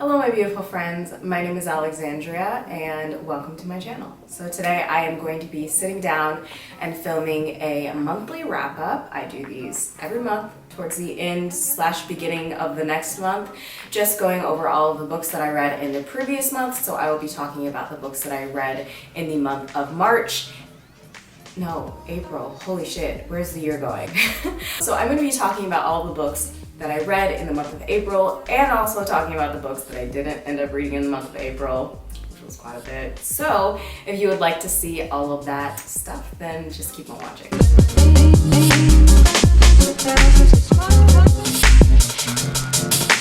Hello my beautiful friends, my name is Alexandria and welcome to my channel. So today I am going to be sitting down and filming a monthly wrap-up. I do these every month towards the end / beginning of the next month, just going over all of the books that I read in the previous month. So I will be talking about the books that I read in the month of March. No, April, holy shit, where's the year going? So I'm going to be talking about all the books that I read in the month of April, and also talking about the books that I didn't end up reading in the month of April, which was quite a bit. So if you would like to see all of that stuff, then just keep on watching.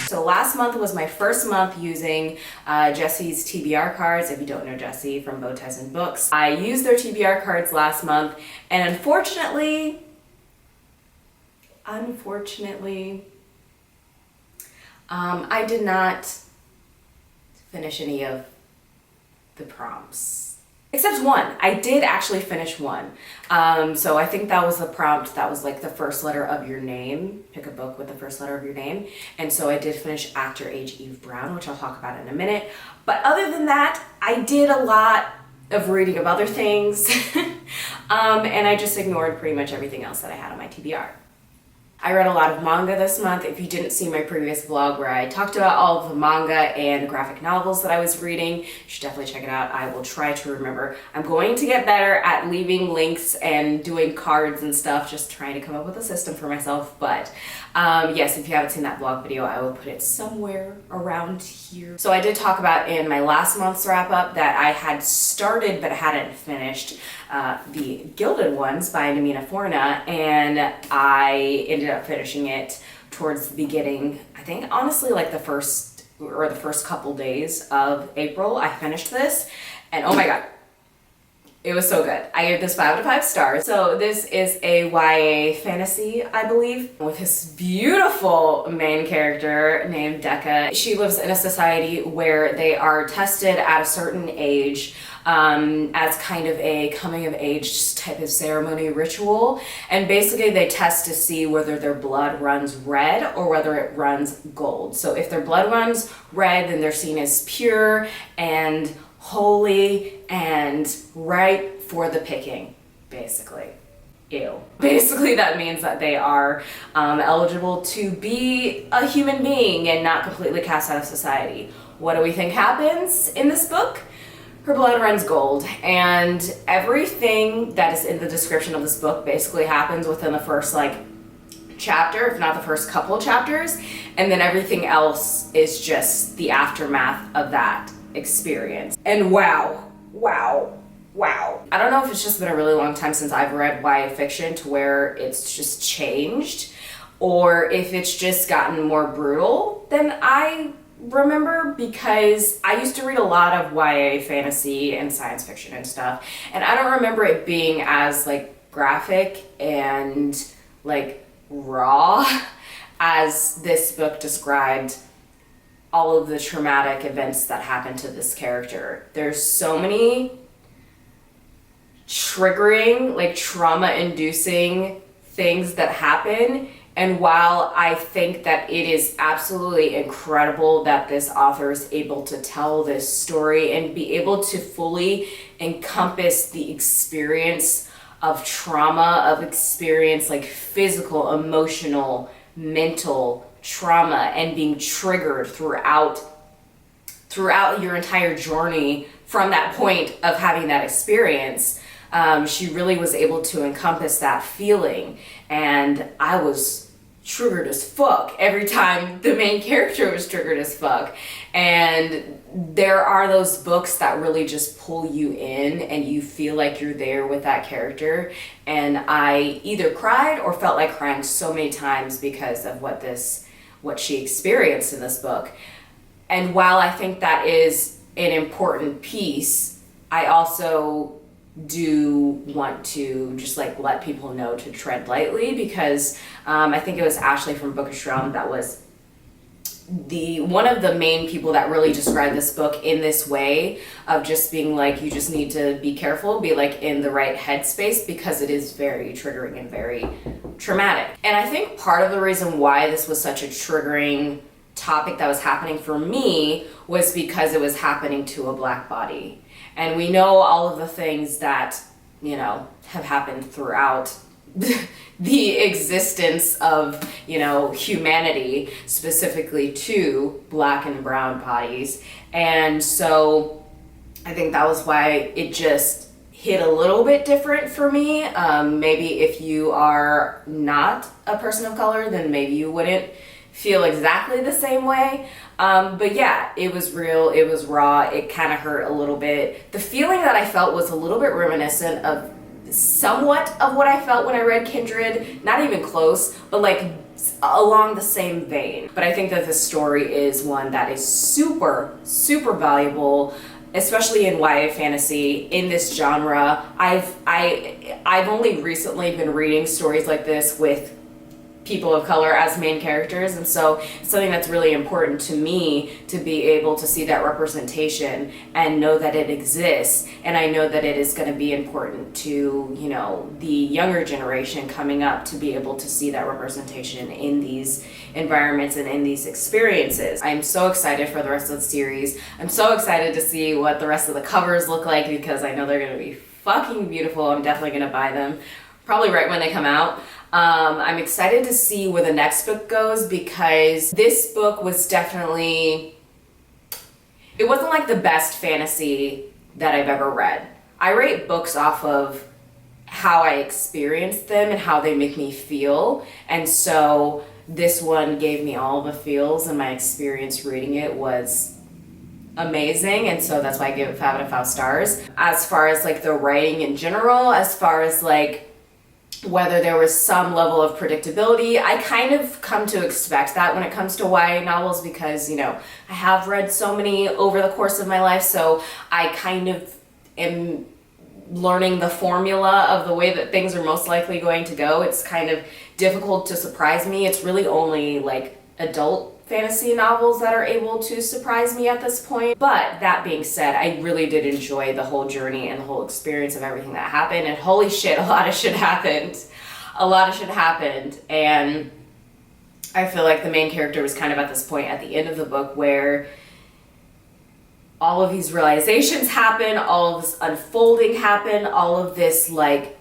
So last month was my first month using Jesse's TBR cards. If you don't know Jesse from Bow Ties and Books, I used their TBR cards last month, and unfortunately, I did not finish any of the prompts. Except one. I did actually finish one. So I think that was the prompt that was like the first letter of your name. Pick a book with the first letter of your name. And so I did finish Actor Age Eve Brown, which I'll talk about in a minute. But other than that, I did a lot of reading of other things. And I just ignored pretty much everything else that I had on my TBR. I read a lot of manga this month. If you didn't see my previous vlog where I talked about all of the manga and graphic novels that I was reading, you should definitely check it out. I will try to remember. I'm going to get better at leaving links and doing cards and stuff, just trying to come up with a system for myself. But yes, if you haven't seen that vlog video, I will put it somewhere around here. So I did talk about in my last month's wrap up that I had started but hadn't finished the Gilded ones by Namina Forna, and I ended up finishing it towards the beginning, I think honestly like the first couple days of April. I finished this and oh my god, it was so good. I gave this 5 out of 5 stars. So this is a YA fantasy, I believe, with this beautiful main character named Decca. She lives in a society where they are tested at a certain age as kind of a coming of age type of ceremony ritual. And basically they test to see whether their blood runs red or whether it runs gold. So if their blood runs red, then they're seen as pure and holy and ripe for the picking, basically. Ew. Basically that means that they are eligible to be a human being and not completely cast out of society. What do we think happens in this book? Her blood runs gold, and everything that is in the description of this book basically happens within the first chapter, if not the first couple chapters, and then everything else is just the aftermath of that experience. And wow. I don't know if it's just been a really long time since I've read YA fiction to where it's just changed, or if it's just gotten more brutal than I remember, because I used to read a lot of YA fantasy and science fiction and stuff, and I don't remember it being as graphic and raw as this book described all of the traumatic events that happened to this character. There's so many triggering, trauma-inducing things that happen. And while I think that it is absolutely incredible that this author is able to tell this story and be able to fully encompass the experience of trauma, of experience physical, emotional, mental trauma, and being triggered throughout your entire journey from that point of having that experience, she really was able to encompass that feeling. And I was triggered as fuck every time the main character was triggered as fuck. And there are those books that really just pull you in and you feel like you're there with that character. And I either cried or felt like crying so many times because of what she experienced in this book. And while I think that is an important piece, I also do want to just let people know to tread lightly, because I think it was Ashley from Bookish Realm that was one of the main people that really described this book in this way of just being you just need to be careful, be in the right headspace, because it is very triggering and very traumatic. And I think part of the reason why this was such a triggering topic that was happening for me was because it was happening to a Black body. And we know all of the things that, you know, have happened throughout the existence of, you know, humanity, specifically to Black and brown bodies. And so I think that was why it just hit a little bit different for me. Maybe if you are not a person of color, then maybe you wouldn't feel exactly the same way. But yeah, it was real, it was raw, it kind of hurt a little bit. The feeling that I felt was a little bit reminiscent of somewhat of what I felt when I read Kindred, not even close, but like along the same vein. But I think that this story is one that is super, super valuable, especially in YA fantasy, in this genre. I've only recently been reading stories like this with people of color as main characters, and so it's something that's really important to me to be able to see that representation and know that it exists. And I know that it is going to be important to, you know, the younger generation coming up to be able to see that representation in these environments and in these experiences. I'm so excited for the rest of the series. I'm so excited to see what the rest of the covers look like, because I know they're going to be fucking beautiful. I'm definitely going to buy them, probably right when they come out. I'm excited to see where the next book goes, because this book was definitely, it wasn't like the best fantasy that I've ever read. I rate books off of how I experience them and how they make me feel. And so this one gave me all the feels, and my experience reading it was amazing. And so that's why I give it 5 out of 5 stars. As far as like the writing in general, as far as like whether there was some level of predictability, I kind of come to expect that when it comes to YA novels, because, you know, I have read so many over the course of my life, so I kind of am learning the formula of the way that things are most likely going to go. It's kind of difficult to surprise me. It's really only like adult fantasy novels that are able to surprise me at this point. But that being said, I really did enjoy the whole journey and the whole experience of everything that happened. And holy shit, a lot of shit happened. A lot of shit happened. And I feel like the main character was kind of at this point at the end of the book where all of these realizations happen, all of this unfolding happen, all of this like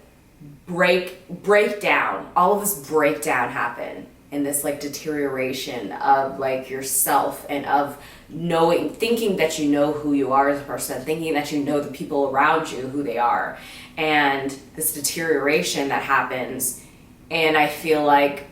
breakdown, all of this breakdown happen. And this like deterioration of like yourself, and of knowing, thinking that you know who you are as a person, thinking that you know the people around you, who they are, and this deterioration that happens. And I feel like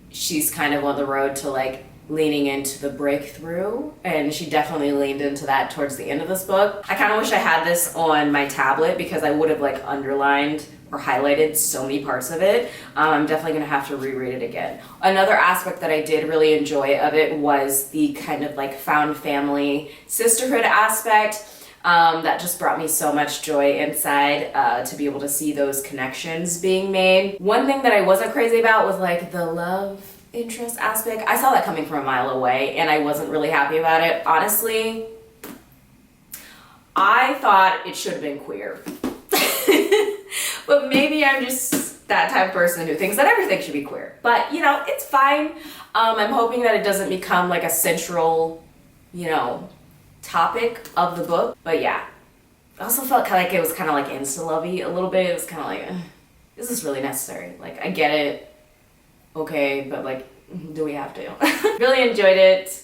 she's kind of on the road to like leaning into the breakthrough, and she definitely leaned into that towards the end of this book. I kind of wish I had this on my tablet, because I would have like underlined or highlighted so many parts of it. I'm definitely gonna have to reread it again. Another aspect that I did really enjoy of it was the kind of like found family sisterhood aspect. That just brought me so much joy inside, to be able to see those connections being made. One thing that I wasn't crazy about was like the love interest aspect. I saw that coming from a mile away, and I wasn't really happy about it. Honestly, I thought it should have been queer. But maybe I'm just that type of person who thinks that everything should be queer. But, you know, it's fine. I'm hoping that it doesn't become like a central, you know, topic of the book. But yeah, I also felt kind of like it was kind of like insta-lovey a little bit. It was kind of like, is this really necessary? Like, I get it. Okay, but like, do we have to? Really enjoyed it.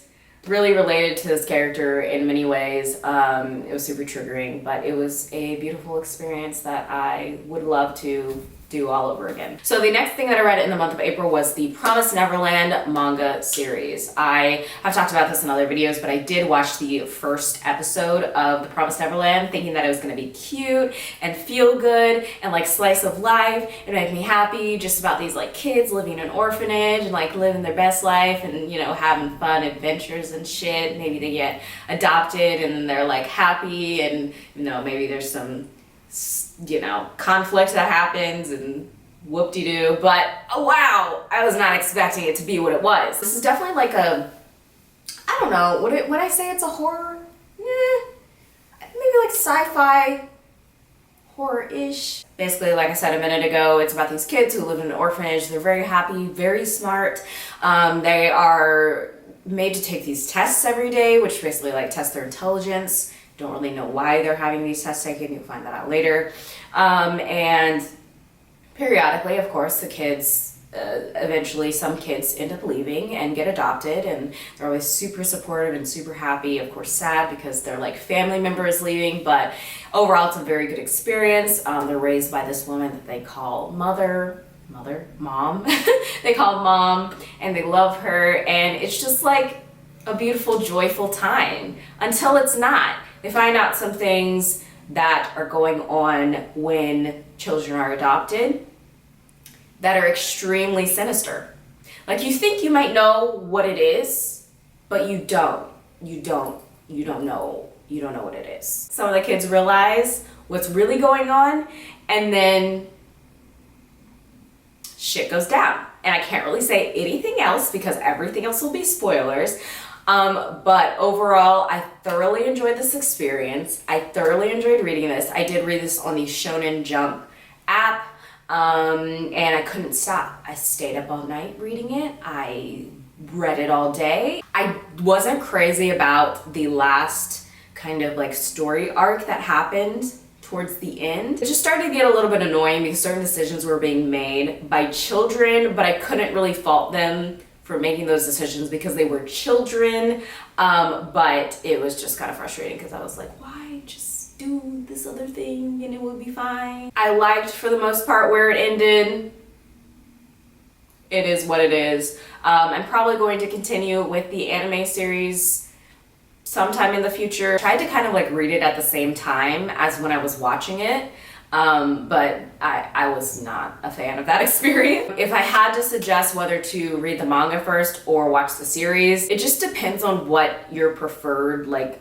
Really related to this character in many ways. It was super triggering, but it was a beautiful experience that I would love to do all over again. So the next thing that I read in the month of April was the Promised Neverland manga series. I have talked about this in other videos, but I did watch the first episode of the Promised Neverland thinking that it was gonna be cute and feel good and like slice of life and make me happy, just about these like kids living in an orphanage and like living their best life and, you know, having fun adventures and shit. Maybe they get adopted and they're like happy, and, you know, maybe there's some, you know, conflict that happens and whoop-de-doo, but oh, wow, I was not expecting it to be what it was. This is definitely like a, I don't know, would I say it's a horror? Maybe like sci-fi horror-ish. Basically, like I said a minute ago, it's about these kids who live in an orphanage. They're very happy, very smart. They are made to take these tests every day, which basically like test their intelligence. Don't really know why they're having these tests taken. You'll find that out later. And periodically, of course, the kids, eventually some kids end up leaving and get adopted, and they're always super supportive and super happy. Of course, sad because their like family member is leaving, but overall it's a very good experience. They're raised by this woman that they call mom. They call mom, and they love her, and it's just like a beautiful, joyful time until it's not. They find out some things that are going on when children are adopted that are extremely sinister. Like, you think you might know what it is, but you don't. You don't know what it is. Some of the kids realize what's really going on, and then shit goes down. And I can't really say anything else because everything else will be spoilers. But overall, I thoroughly enjoyed this experience. I thoroughly enjoyed reading this. I did read this on the Shonen Jump app. And I couldn't stop. I stayed up all night reading it. I read it all day. I wasn't crazy about the last kind of like story arc that happened towards the end. It just started to get a little bit annoying because certain decisions were being made by children, but I couldn't really fault them for making those decisions because they were children. But it was just kind of frustrating because I was like, why just do this other thing and it would be fine. I liked, for the most part, where it ended. It is what it is. I'm probably going to continue with the anime series sometime in the future. I tried to kind of like read it at the same time as when I was watching it, but I was not a fan of that experience. If I had to suggest whether to read the manga first or watch the series, it just depends on what your preferred like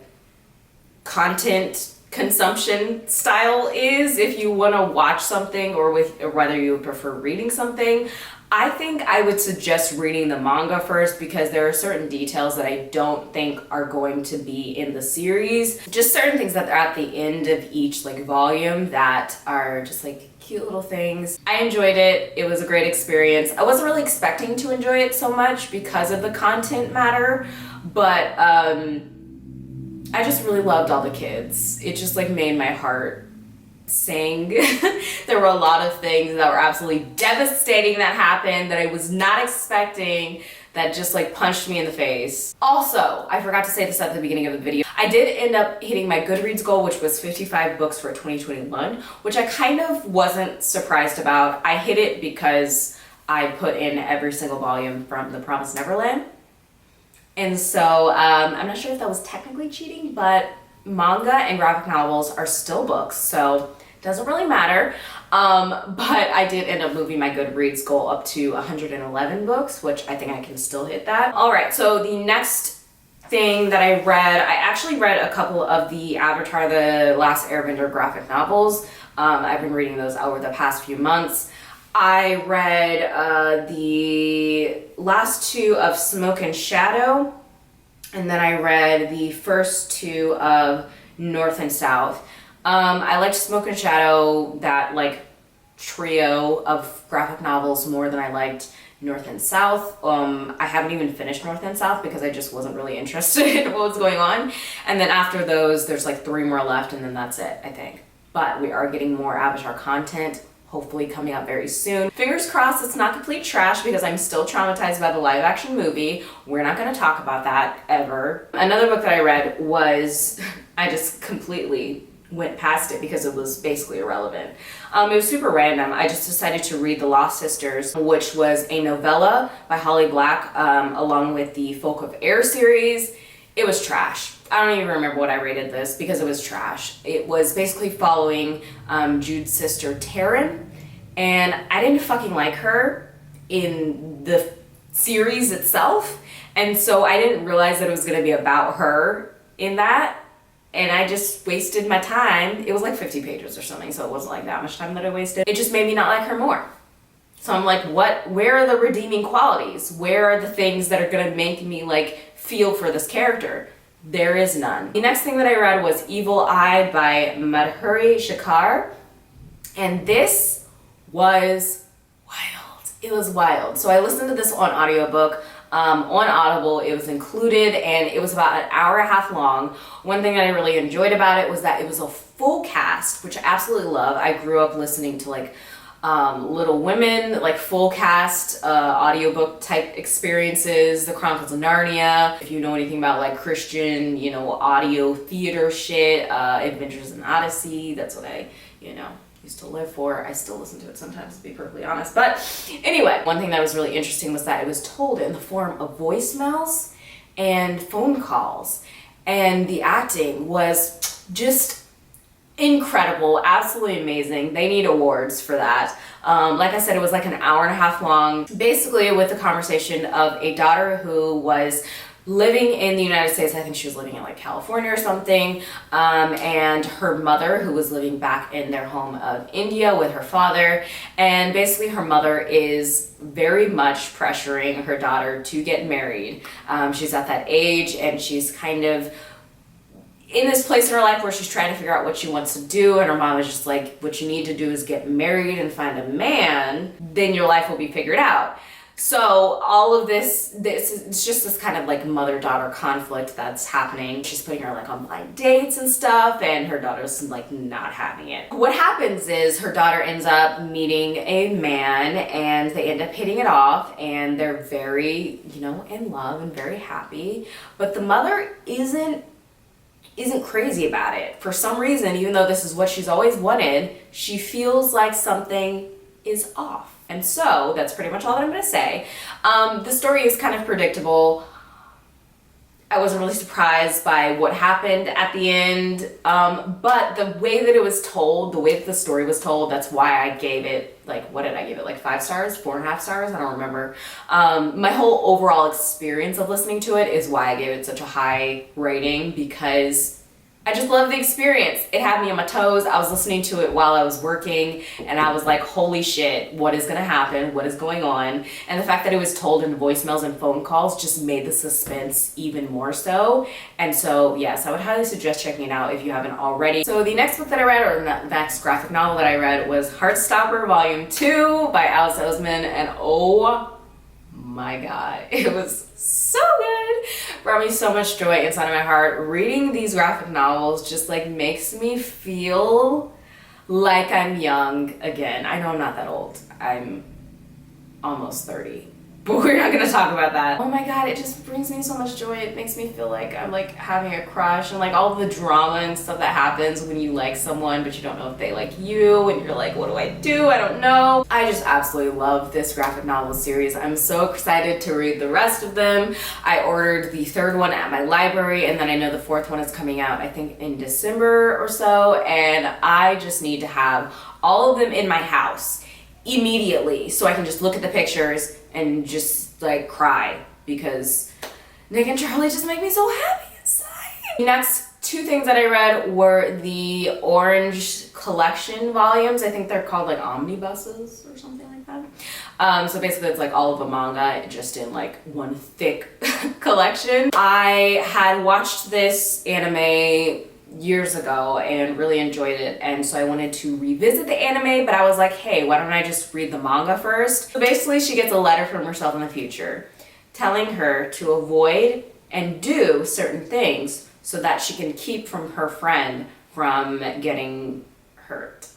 content consumption style is. If you want to watch something or whether you would prefer reading something, I think I would suggest reading the manga first because there are certain details that I don't think are going to be in the series. Just certain things that are at the end of each like volume that are just like cute little things. I enjoyed it. It was a great experience. I wasn't really expecting to enjoy it so much because of the content matter, but I just really loved all the kids. It just like made my heart sing. There were a lot of things that were absolutely devastating that happened that I was not expecting, that just like punched me in the face. Also, I forgot to say this at the beginning of the video. I did end up hitting my Goodreads goal, which was 55 books for 2021, which I kind of wasn't surprised about. I hit it because I put in every single volume from The Promised Neverland. And so I'm not sure if that was technically cheating, but manga and graphic novels are still books, so it doesn't really matter. But I did end up moving my Goodreads goal up to 111 books, which I think I can still hit that. All right, so the next thing that I actually read a couple of the Avatar: The Last Airbender graphic novels. I've been reading those over the past few months. I read the last two of Smoke and Shadow, and then I read the first two of North and South. I liked Smoke and Shadow, that like trio of graphic novels, more than I liked North and South. I haven't even finished North and South because I just wasn't really interested in what was going on. And then after those, there's like 3 more left, and then that's it, I think. But we are getting more Avatar content, hopefully coming out very soon. Fingers crossed it's not complete trash because I'm still traumatized by the live action movie. We're not gonna talk about that ever. Another book that I read was, I just completely went past it because it was basically irrelevant. It was super random. I just decided to read The Lost Sisters, which was a novella by Holly Black, along with the Folk of Air series. It was trash. I don't even remember what I rated this because it was trash. It was basically following Jude's sister Taryn, and I didn't fucking like her in the series itself, and so I didn't realize that it was gonna be about her in that, and I just wasted my time. It was like 50 pages or something, so it wasn't like that much time that I wasted. It just made me not like her more. So I'm like, where are the redeeming qualities? Where are the things that are gonna make me like feel for this character? There is none. The next thing that I read was Evil Eye by Madhuri Shikar, and this was wild. It was wild. So I listened to this on audiobook. on Audible. It was included, and it was about an hour and a half long. One thing that I really enjoyed about it was that it was a full cast, which I absolutely love. I grew up listening to like Little Women, like full cast audiobook type experiences, The Chronicles of Narnia. If you know anything about like Christian, you know, audio theater shit, Adventures in Odyssey, that's what I, you know, used to live for. I still listen to it sometimes, to be perfectly honest. But anyway, one thing that was really interesting was that it was told in the form of voicemails and phone calls, and the acting was just incredible, absolutely amazing. They need awards for that. Like I said, it was like an hour and a half long, basically with the conversation of a daughter who was living in the United States. I think she was living in like California or something, and her mother, who was living back in their home of India with her father. And basically her mother is very much pressuring her daughter to get married. She's at that age, and she's kind of in this place in her life where she's trying to figure out what she wants to do, and her mom is just like, what you need to do is get married and find a man, then your life will be figured out. So all of this it's just this kind of like mother-daughter conflict that's happening. She's putting her like on blind dates and stuff, and her daughter's like not having it. What happens is her daughter ends up meeting a man, and they end up hitting it off, and they're very, you know, in love and very happy. But the mother isn't crazy about it. For some reason, even though this is what she's always wanted, she feels like something is off. And so that's pretty much all that I'm going to say. The story is kind of predictable. I wasn't really surprised by what happened at the end, but the way that it was told, the way that the story was told, that's why I gave it, like, what did I give it, like 5 stars, 4.5 stars? I don't remember. My whole overall experience of listening to it is why I gave it such a high rating, because I just love the experience. It had me on my toes. I was listening to it while I was working, and I was like, holy shit, what is gonna happen? What is going on? And the fact that it was told in voicemails and phone calls just made the suspense even more so. And so, yes, I would highly suggest checking it out if you haven't already. So the next book that I read, or the next graphic novel that I read, was Heartstopper Volume 2 by Alice Oseman, and oh my god, it was so good. Brought me so much joy inside of my heart. Reading these graphic novels just like makes me feel like I'm young again. I know I'm not that old. I'm almost 30. But we're not gonna talk about that. Oh my god, it just brings me so much joy. It makes me feel like I'm like having a crush, and like all the drama and stuff that happens when you like someone but you don't know if they like you, and you're like, what do? I don't know. I just absolutely love this graphic novel series. I'm so excited to read the rest of them. I ordered the 3rd one at my library, and then I know the 4th one is coming out, I think in December or so, and I just need to have all of them in my house immediately so I can just look at the pictures and just like cry, because Nick and Charlie just make me so happy inside. The next 2 things that I read were the Orange collection volumes. I think they're called like omnibuses or something like that. So basically it's like all of a manga just in like one thick collection. I had watched this anime years ago and really enjoyed it, and so I wanted to revisit the anime, but I was like, hey, why don't I just read the manga first? So basically she gets a letter from herself in the future telling her to avoid and do certain things so that she can keep from her friend from getting hurt,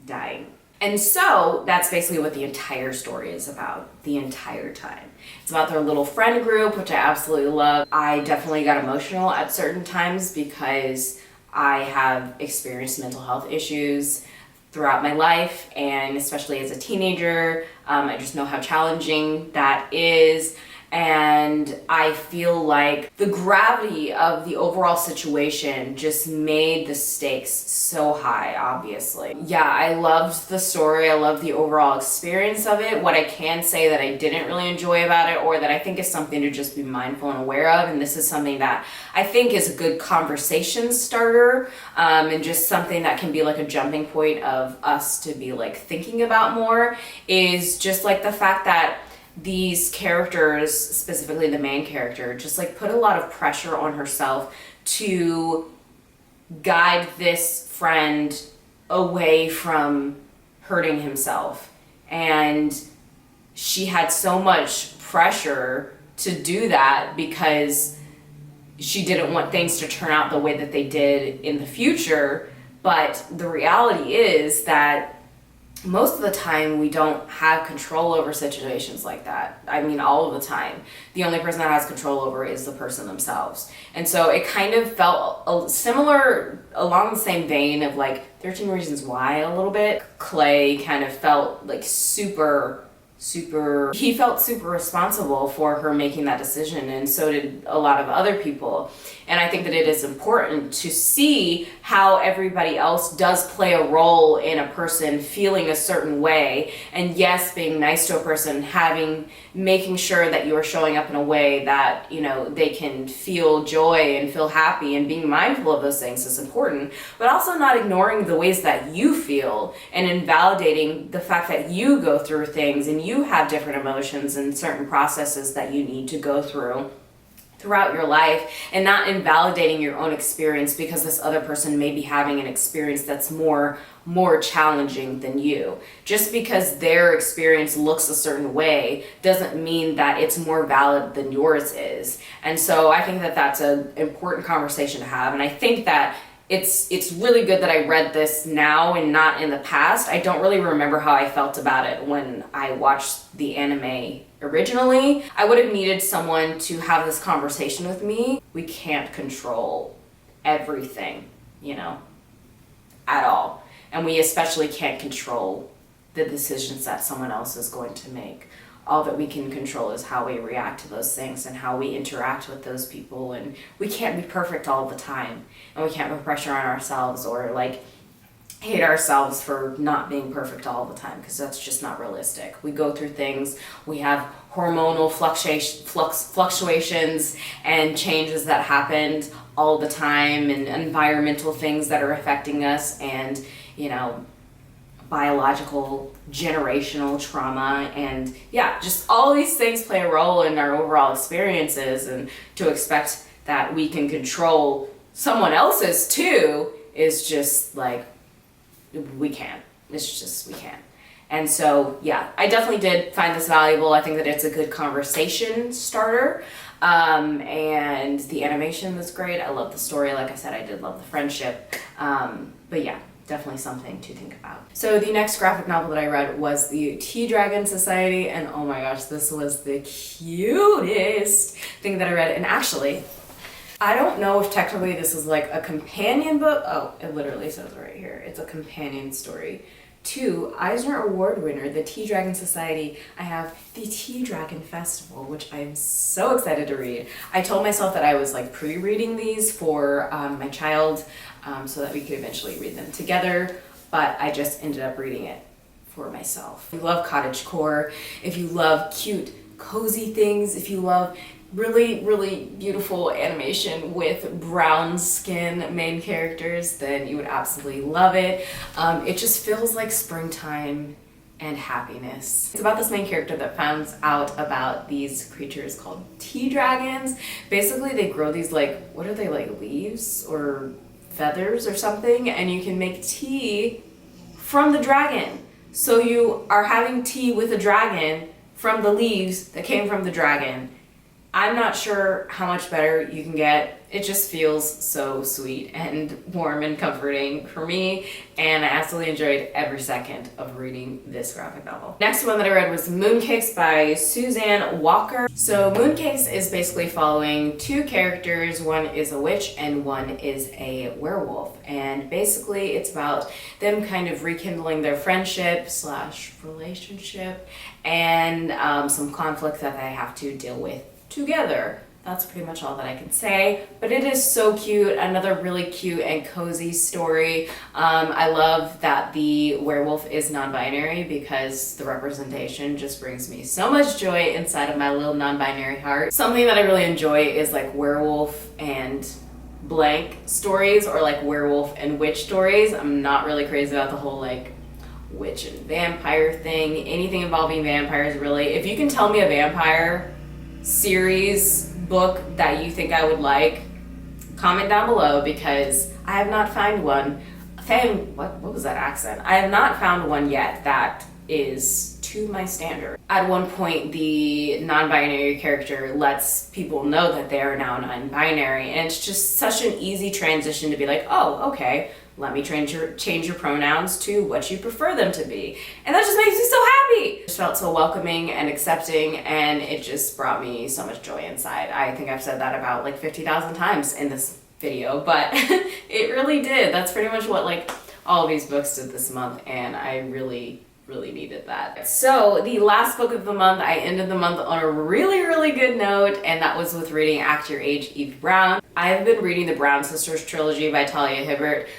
dying. And so that's basically what the entire story is about the entire time. It's about their little friend group, which I absolutely love. I definitely got emotional at certain times because I have experienced mental health issues throughout my life, and especially as a teenager. I just know how challenging that is. And I feel like the gravity of the overall situation just made the stakes so high, obviously. Yeah, I loved the story. I loved the overall experience of it. What I can say that I didn't really enjoy about it, or that I think is something to just be mindful and aware of, and this is something that I think is a good conversation starter, and just something that can be like a jumping point of us to be like thinking about more, is just like the fact that these characters, specifically the main character, just like put a lot of pressure on herself to guide this friend away from hurting himself. And she had so much pressure to do that because she didn't want things to turn out the way that they did in the future. But the reality is that most of the time we don't have control over situations like that. I mean, all of the time. The only person that has control over is the person themselves. And so it kind of felt similar, along the same vein of like 13 Reasons Why a little bit. Clay kind of felt like he felt super responsible for her making that decision, and so did a lot of other people. And I think that it is important to see how everybody else does play a role in a person feeling a certain way. And yes, being nice to a person, making sure that you are showing up in a way that, you know, they can feel joy and feel happy, and being mindful of those things is important, but also not ignoring the ways that you feel and invalidating the fact that you go through things and you have different emotions and certain processes that you need to go throughout your life, and not invalidating your own experience because this other person may be having an experience that's more challenging than you. Just because their experience looks a certain way doesn't mean that it's more valid than yours is. And so I think that that's an important conversation to have, and I think that it's really good that I read this now and not in the past. I don't really remember how I felt about it when I watched the anime originally. I would have needed someone to have this conversation with me. We can't control everything, you know, at all. And we especially can't control the decisions that someone else is going to make. All that we can control is how we react to those things and how we interact with those people. And we can't be perfect all the time. And we can't put pressure on ourselves or like hate ourselves for not being perfect all the time, because that's just not realistic. We go through things, we have hormonal fluctuations and changes that happened all the time, and environmental things that are affecting us, and, you know, biological, generational trauma, and yeah, just all these things play a role in our overall experiences, and to expect that we can control someone else's too is just like, we can't. It's just, we can't. And so, yeah, I definitely did find this valuable. I think that it's a good conversation starter. And the animation was great. I love the story. Like I said, I did love the friendship. But yeah, definitely something to think about. So the next graphic novel that I read was the Tea Dragon Society, and oh my gosh, this was the cutest thing that I read. And actually, I don't know if technically this is like a companion book. Oh, it literally says right here. It's a companion story to Eisner Award winner, the Tea Dragon Society. I have the Tea Dragon Festival, which I'm so excited to read. I told myself that I was like pre-reading these for my child so that we could eventually read them together, but I just ended up reading it for myself. If you love cottagecore, if you love cute, cozy things, if you love really beautiful animation with brown skin main characters, then you would absolutely love it. It just feels like springtime and happiness. It's about this main character that finds out about these creatures called tea dragons. Basically, they grow these like, what are they, like leaves or feathers or something, and you can make tea from the dragon. So you are having tea with a dragon from the leaves that came from the dragon. I'm not sure how much better you can get. It just feels so sweet and warm and comforting for me, and I absolutely enjoyed every second of reading this graphic novel. Next one that I read was Mooncakes by Suzanne Walker. So Mooncakes is basically following two characters. One is a witch and one is a werewolf, and basically it's about them kind of rekindling their friendship / relationship and some conflict that they have to deal with together. That's pretty much all that I can say, but it is so cute. Another really cute and cozy story. I love that the werewolf is non-binary because the representation just brings me so much joy inside of my little non-binary heart. Something that I really enjoy is like werewolf and blank stories, or like werewolf and witch stories. I'm not really crazy about the whole like witch and vampire thing, anything involving vampires really. If you can tell me a vampire series book that you think I would like, comment down below, because I have not found one. What was that accent? I have not found one yet that is to my standard. At one point, the non-binary character lets people know that they are now non-binary, and it's just such an easy transition to be like, oh, okay, let me change your pronouns to what you prefer them to be. And that just makes me so happy. It just felt so welcoming and accepting, and it just brought me so much joy inside. I think I've said that about like 50,000 times in this video, but it really did. That's pretty much what like all of these books did this month, and I really needed that. So the last book of the month, I ended the month on a really good note, and that was with reading Act Your Age, Eve Brown. I've been reading the Brown Sisters trilogy by Talia Hibbert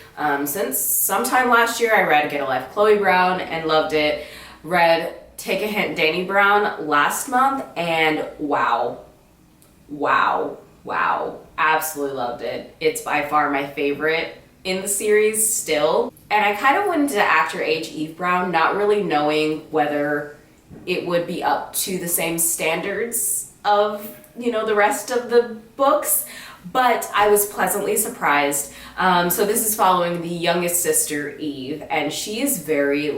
since sometime last year. I read Get a Life, Chloe Brown, and loved it. Read Take a Hint, Dani Brown last month, and wow, absolutely loved it. It's by far my favorite in the series still. And I kind of went into Act Your Age, Eve Brown, not really knowing whether it would be up to the same standards of, the rest of the books, but I was pleasantly surprised. So this is following the youngest sister, Eve, and she is very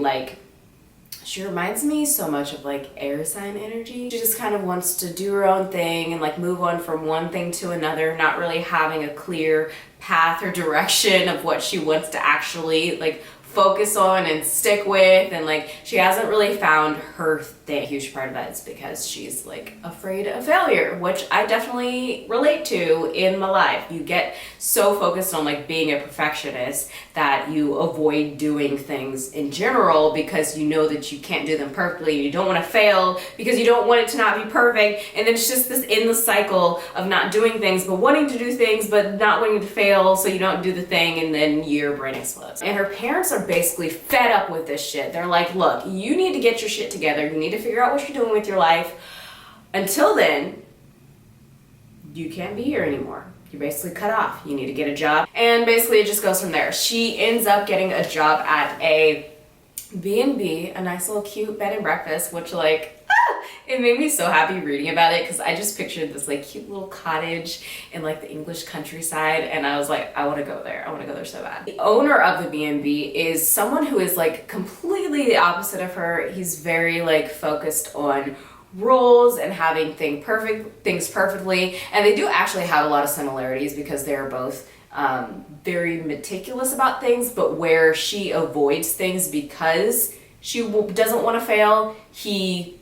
she reminds me so much of like air sign energy. She just kind of wants to do her own thing and like move on from one thing to another, not really having a clear path or direction of what she wants to actually like focus on and stick with, and like she hasn't really found her thing. A huge part of that is because she's like afraid of failure, which I definitely relate to in my life. You get so focused on like being a perfectionist that you avoid doing things in general because you know that you can't do them perfectly. You don't want to fail because you don't want it to not be perfect, and then it's just this endless cycle of not doing things but wanting to do things but not wanting to fail, so you don't do the thing, and then your brain explodes. And her parents are basically fed up with this shit. They're like, look, you need to get your shit together. You need to figure out what you're doing with your life. Until then, you can't be here anymore. You're basically cut off. You need to get a job. And basically it just goes from there. She ends up getting a job at a B&B, a nice little cute bed and breakfast, which it made me so happy reading about it because I just pictured this like cute little cottage in like the English countryside, and I was like, I want to go there. I want to go there so bad. The owner of the B&B is someone who is like completely the opposite of her. He's very like focused on rules and having things perfectly, and they do actually have a lot of similarities because they're both very meticulous about things, but where she avoids things because she doesn't want to fail, he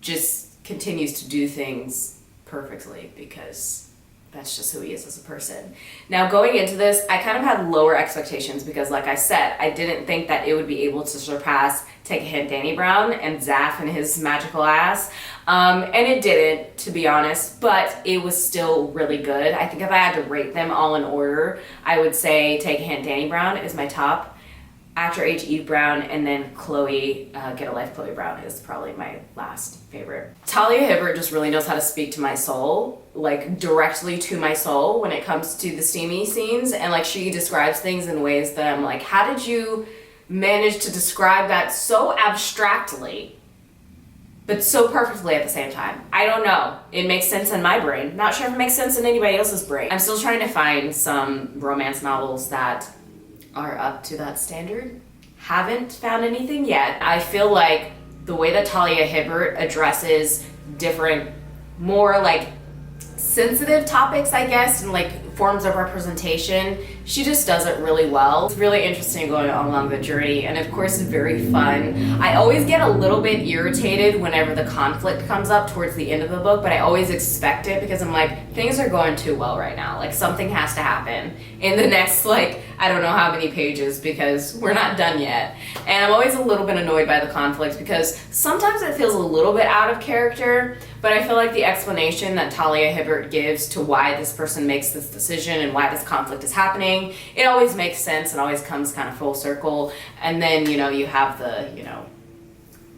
just continues to do things perfectly because that's just who he is as a person. Now going into this, I kind of had lower expectations because like I said, I didn't think that it would be able to surpass Take a Hint, Dani Brown and Zaf and his magical ass. And it didn't, to be honest, but it was still really good. I think if I had to rate them all in order, I would say Take a Hint, Dani Brown is my top. Act Your Age, Eve Brown, and then Chloe, Get a Life, Chloe Brown is probably my last favorite. Talia Hibbert just really knows how to speak to my soul, like directly to my soul when it comes to the steamy scenes, and like she describes things in ways that I'm like, how did you manage to describe that so abstractly, but so perfectly at the same time? I don't know. It makes sense in my brain. Not sure if it makes sense in anybody else's brain. I'm still trying to find some romance novels that are up to that standard. Haven't found anything yet. I feel like the way that Talia Hibbert addresses different, more like sensitive topics, I guess, and like forms of representation, she just does it really well. It's really interesting going along the journey, and of course very fun. I always get a little bit irritated whenever the conflict comes up towards the end of the book, but I always expect it because I'm like, things are going too well right now. Like something has to happen in the next I don't know how many pages because we're not done yet. And I'm always a little bit annoyed by the conflict because sometimes it feels a little bit out of character, but I feel like the explanation that Talia Hibbert gives to why this person makes this decision and why this conflict is happening, it always makes sense and always comes kind of full circle. And then, you have the,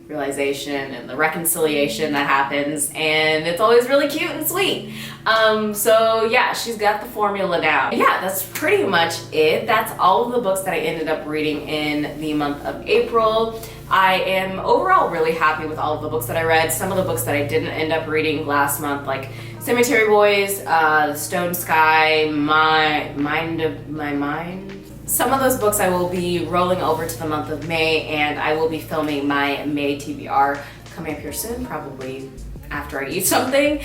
realization and the reconciliation that happens, and it's always really cute and sweet. So yeah, she's got the formula down. Yeah, that's pretty much it. That's all of the books that I ended up reading in the month of April. I am overall really happy with all of the books that I read. Some of the books that I didn't end up reading last month, like Cemetery Boys, The Stone Sky, My Mind. Some of those books I will be rolling over to the month of May, and I will be filming my May TBR coming up here soon, probably after I eat something.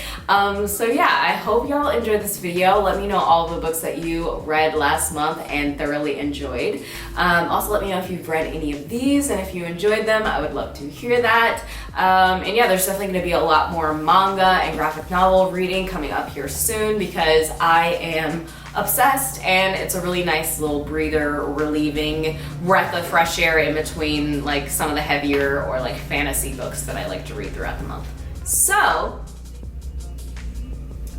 So yeah, I hope y'all enjoyed this video. Let me know all the books that you read last month and thoroughly enjoyed. Also let me know if you've read any of these and if you enjoyed them. I would love to hear that. And yeah, there's definitely gonna be a lot more manga and graphic novel reading coming up here soon because I am obsessed, and it's a really nice little breather, relieving breath of fresh air in between like some of the heavier or like fantasy books that I like to read throughout the month. So,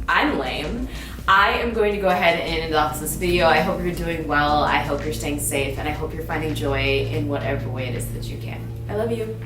I'm lame. I am going to go ahead and end off this video. I hope you're doing well, I hope you're staying safe, and I hope you're finding joy in whatever way it is that you can. I love you.